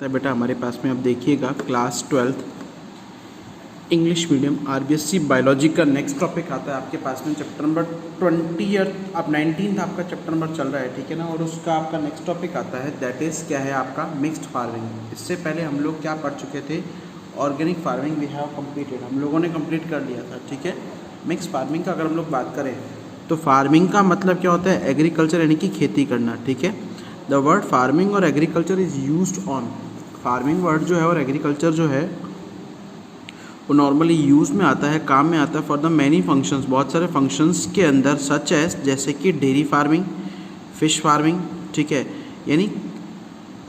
तो बेटा हमारे पास में अब देखिएगा class 12th English medium RBSC biology का नेक्स्ट टॉपिक आता है आपके पास में चैप्टर नंबर 20 और अब 19 आपका चैप्टर नंबर चल रहा है, ठीक है ना। और उसका आपका नेक्स्ट टॉपिक आता है दैट इज़ क्या है आपका मिक्स्ड फार्मिंग। इससे पहले हम लोग क्या पढ़ चुके थे, organic farming we have completed, हम लोगों ने कंप्लीट कर लिया था, ठीक है। मिक्स्ड फार्मिंग का अगर हम लोग बात करें तो फार्मिंग का मतलब क्या होता है, एग्रीकल्चर यानी कि खेती करना, ठीक है। द वर्ड फार्मिंग और agriculture is used on, farming word जो है और एग्रीकल्चर जो है वो नॉर्मली यूज़ में आता है, काम में आता है फॉर द मैनी फंक्शंस, बहुत सारे फंक्शंस के अंदर, सच एज जैसे कि डेयरी फार्मिंग, फिश फार्मिंग, ठीक है। यानी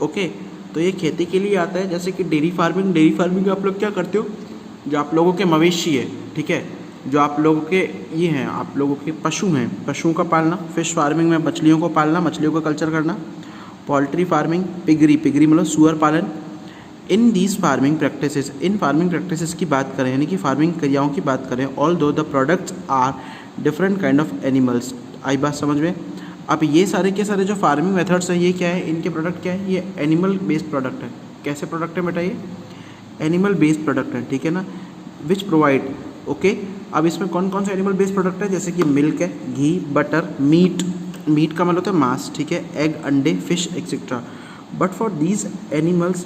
ओके तो ये खेती के लिए आता है, जैसे कि डेयरी फार्मिंग आप लोग क्या करते हो, जो आप लोगों के मवेशी है, ठीक है, जो आप लोगों के ये हैं, आप लोगों के पशु हैं, पशुओं का पालना। फिश फार्मिंग में मछलियों को पालना, मछलियों का कल्चर करना। पोल्ट्री फार्मिंग, पिगरी मतलब सुअर पालन। In these farming practices, in farming practices की बात करें यानी कि फार्मिंग क्रियाओं की बात करें, although the products are different kind of animals. आई बात समझ में। अब ये सारे के सारे जो फार्मिंग मेथड्स हैं ये क्या है, इनके प्रोडक्ट क्या है, ये एनिमल बेस्ड प्रोडक्ट है। कैसे प्रोडक्ट है बेटा, ये एनिमल बेस्ड प्रोडक्ट है, ठीक है ना। Which provide okay. अब इसमें कौन कौन से एनिमल बेस्ड प्रोडक्ट है, जैसे कि मिल्क है, घी, बटर, मीट का मतलब होता है मांस, ठीक है, एग, अंडे, fish etcetera. But for these animals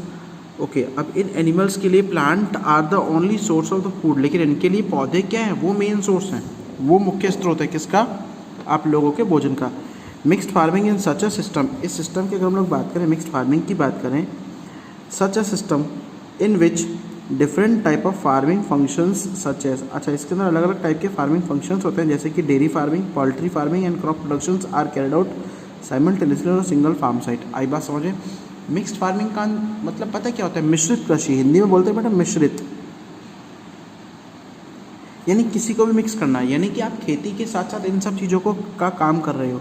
okay अब इन एनिमल्स के लिए plant are the only source of the food, लेकिन इनके लिए पौधे क्या हैं, वो मेन सोर्स हैं, वो मुख्य स्रोत है किसका, आप लोगों के भोजन का। Mixed farming in such a system, इस सिस्टम की अगर हम लोग बात करें, मिक्स्ड फार्मिंग की बात करें, such a system in which different type of farming functions such as, अच्छा इसके अंदर अलग अलग टाइप के फार्मिंग फंक्शंस होते हैं, जैसे कि dairy farming, poultry farming and crop productions are carried out simultaneously on single farm site. आई बात समझे। मिक्स्ड फार्मिंग का मतलब पता क्या होता है, मिश्रित कृषि, हिंदी में बोलते हैं बेटा मिश्रित, यानी किसी को भी मिक्स करना, यानी कि आप खेती के साथ साथ इन सब चीज़ों को का काम कर रहे हो,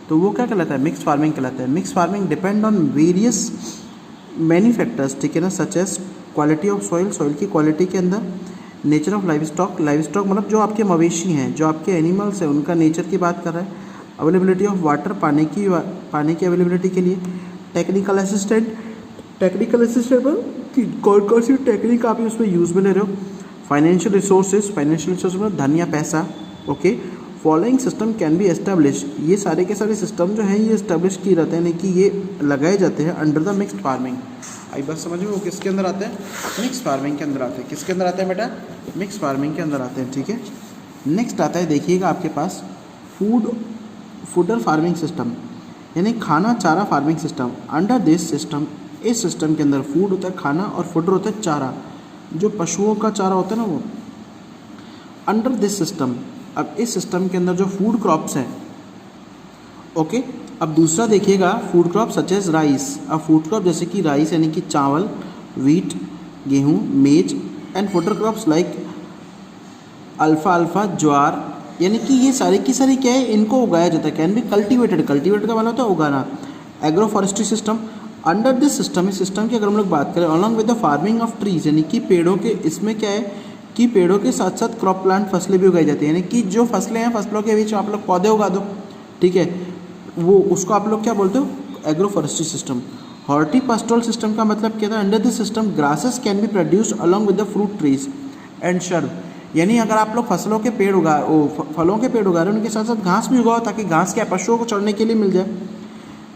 तो वो क्या कहलाता है, मिक्स्ड फार्मिंग कहलाता है। Mixed farming depend on various many factors, ठीक है ना, such as quality of soil, soil की क्वालिटी के अंदर, नेचर ऑफ लाइव स्टॉक मतलब जो आपके मवेशी हैं, जो आपके एनिमल्स हैं, उनका नेचर की बात कर रहा है। अवेलेबिलिटी ऑफ वाटर, पानी की अवेलेबिलिटी के लिए। टेक्निकल असिस्टेंट पर कि कौन कौन सी टेक्निक आप उसमें यूज़ में ले रहे हो। फाइनेंशियल रिसोर्सेज मतलब धन या पैसा, okay. Following system can be establish, ये सारे के सारे सिस्टम जो हैं ये एस्टेब्लिश किए जाते हैं, यानी कि ये लगाए जाते हैं अंडर द मिक्स्ड फार्मिंग। आई बात समझ में, वो किसके अंदर आते हैं, मिक्स फार्मिंग के अंदर आते हैं। किसके अंदर आते हैं बेटा, मिक्स फार्मिंग के अंदर आते हैं, ठीक है। नेक्स्ट आता है देखिएगा आपके पास फूडर फार्मिंग सिस्टम, यानी खाना चारा farming system. Under this system, इस सिस्टम के अंदर फूड होता है खाना और फूडर होता है चारा, जो पशुओं का चारा होता है ना वो। अंडर दिस सिस्टम, अब इस सिस्टम के अंदर जो फूड क्रॉप्स हैं, ओके। अब दूसरा देखिएगा food crop such as rice. अब फूड क्रॉप जैसे कि राइस यानी कि चावल, वीट, गेहूँ, maize and fodder crops like alfalfa jowar, यानी कि ये सारी की सारी क्या है, इनको उगाया जाता है। कैन बी कल्टीवेटेड का मतलब होता है उगाना। Agro forestry system, under this system, इस सिस्टम की अगर हम लोग बात करें, along with the farming of trees, यानी कि पेड़ों के, इसमें क्या है कि पेड़ों के साथ साथ क्रॉप प्लांट फसलें भी उगाई जाती है, यानी कि जो फसलें हैं फसलों के बीच आप लोग पौधे उगा दो, ठीक है, वो उसको आप लोग क्या बोलते हो, agro forestry system. Horticultural system का मतलब क्या था, under this system grasses can be produced along with the fruit trees and shrub, यानी अगर आप लोग फलों के पेड़ उगा रहे हो, उनके साथ साथ घास भी उगाओ, ताकि घास क्या पशुओं को चढ़ने के लिए मिल जाए।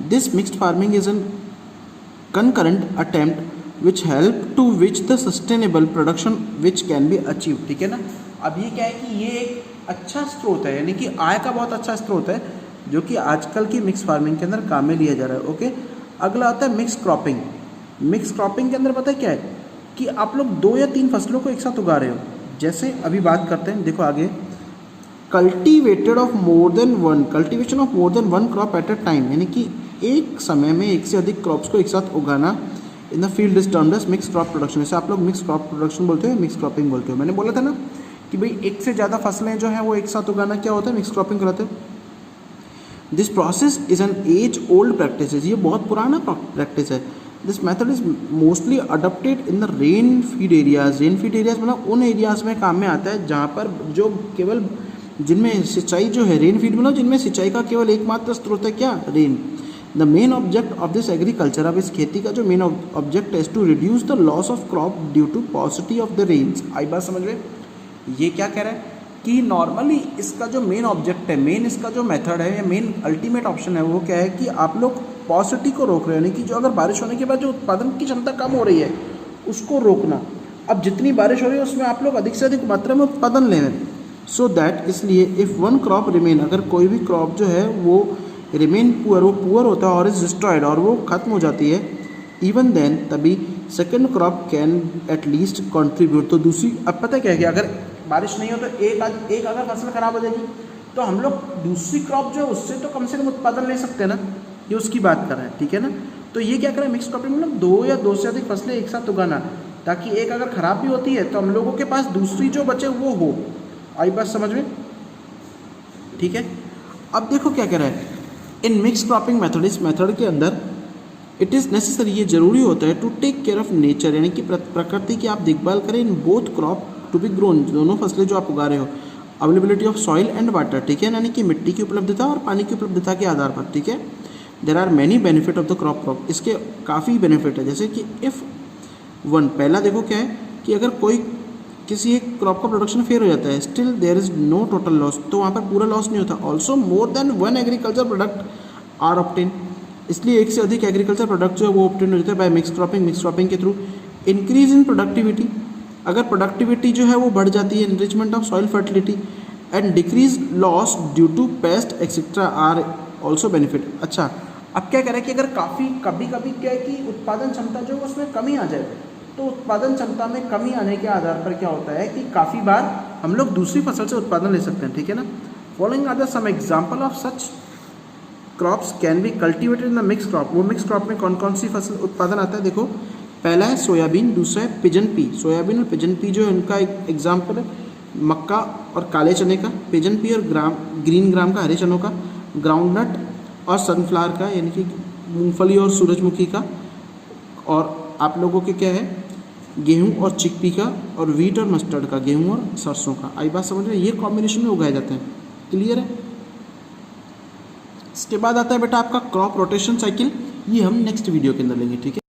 This mixed farming is an concurrent attempt which help to which the sustainable production which can be achieved, ठीक है ना। अब ये क्या है कि ये एक अच्छा स्रोत है, यानी कि आय का बहुत अच्छा स्रोत है, जो कि आजकल की मिक्स फार्मिंग के अंदर काम में लिया जा रहा है, ओके। अगला आता है मिक्स क्रॉपिंग। मिक्स क्रॉपिंग के अंदर पता है क्या है कि आप लोग 2 या 3 फसलों को एक साथ उगा रहे हो। जैसे अभी बात करते हैं, देखो आगे, cultivation of more than one crop at a time, यानी कि एक समय में एक से अधिक क्रॉप्स को एक साथ उगाना in the field is termed as mix crop production. जैसे आप लोग मिक्स क्रॉप प्रोडक्शन बोलते हो, मिक्स क्रॉपिंग बोलते हो। मैंने बोला था ना कि भाई एक से ज़्यादा फसलें जो हैं वो एक साथ उगाना क्या होता है, मिक्स क्रॉपिंग कराते हैं। This process is an age old practice, ये बहुत पुराना प्रैक्टिस है। This method is mostly adopted in the rain feed areas. Rain feed areas मतलब उन एरियाज में काम में आता है जहाँ पर जो केवल जिनमें सिंचाई जो है, रेन फीड मतलब जिनमें सिंचाई का केवल एकमात्र स्रोत है क्या, rain. The main object of this agriculture, अब इस खेती का जो मेन ऑब्जेक्ट है, to reduce the loss of crop due to paucity of the rains. आई बात समझ में? ये क्या कह रहा है कि नॉर्मली इसका जो मेन ऑब्जेक्ट है, मेन इसका जो मेथड है या मेन अल्टीमेट ऑप्शन है, वो क्या है कि आप लोग पॉसिटी को रोक रहे हो, यानी कि जो अगर बारिश होने के बाद जो उत्पादन की क्षमता कम हो रही है उसको रोकना। अब जितनी बारिश हो रही है उसमें आप लोग अधिक से अधिक मात्रा में उत्पादन ले रहे हैं, सो दैट, इसलिए इफ़ वन क्रॉप रिमेन, अगर कोई भी क्रॉप जो है वो रिमेन पुअर, वो पुअर होता है और इज डिस्ट्रॉयड, और वो खत्म हो जाती है, इवन देन, तभी second crop can at least contribute, तो दूसरी, अब पता क्या है कि अगर बारिश नहीं हो तो एक अगर फसल खराब हो जाएगी तो हम लोग दूसरी क्रॉप जो है उससे तो कम से कम उत्पादन ले सकते हैं ना, ये उसकी बात कर रहे हैं, ठीक है ना। तो ये क्या करें, मिक्स क्रॉपिंग मतलब दो या दो से अधिक फसलें एक साथ उगाना, ताकि एक अगर ख़राब भी होती है तो हम लोगों के पास दूसरी जो बचे वो हो। आई बात समझ में? ठीक है। अब देखो क्या कह रहा है, इन मिक्स क्रॉपिंग मेथड, इस मेथड के अंदर इट इज़ नेसेसरी, ये जरूरी होता है, to take care of nature, यानी कि प्रकृति की आप देखभाल करें, in both crop to be grown, दोनों फसलें जो आप उगा रहे हो, availability of soil and water, ठीक है, यानी कि मिट्टी की उपलब्धता और पानी की उपलब्धता के आधार पर, ठीक है। There are many benefit of the crop, इसके काफ़ी बेनिफिट है, जैसे कि इफ़ वन, पहला देखो क्या है कि अगर कोई किसी एक क्रॉप का प्रोडक्शन फेल हो जाता है, still there is no total loss, तो वहाँ पर पूरा लॉस नहीं होता। Also more than one agriculture product are obtain, इसलिए एक से अधिक एग्रीकल्चर प्रोडक्ट जो है वो ऑब्टेन हो जाता है बाय मिक्स क्रॉपिंग के थ्रू। इंक्रीज इन प्रोडक्टिविटी, अगर प्रोडक्टिविटी जो है वो बढ़ जाती है, enrichment of soil fertility and decrease loss due to pest etcetera are also benefit. अच्छा, अब क्या करें कि अगर कभी कभी क्या है कि उत्पादन क्षमता जो है उसमें कमी आ जाए, तो उत्पादन क्षमता में कमी आने के आधार पर क्या होता है कि काफ़ी बार हम लोग दूसरी फसल से उत्पादन ले सकते हैं, ठीक है ना। Following are the some example of such crops can be cultivated in the mix crop. वो मिक्स क्रॉप में कौन कौन सी फसल उत्पादन आता है, देखो, पहला है सोयाबीन, दूसरा है पिजन पी। सोयाबीन और पिजन पी जो है उनका एक एग्जाम्पल है मक्का और काले चने का, पिजन पी और ग्रीन ग्राम का, हरे चनों का, ग्राउंडनट और सनफ्लावर का, यानी कि मूंगफली और सूरजमुखी का, और आप लोगों के क्या है, गेहूं और चिकपी का, और वीट और मस्टर्ड का, गेहूं और सरसों का। आई बात समझ रहे हैं? ये कॉम्बिनेशन में उगाए जाते हैं। क्लियर है? इसके बाद आता है बेटा आपका क्रॉप रोटेशन साइकिल, ये हम नेक्स्ट वीडियो के अंदर लेंगे, ठीक है।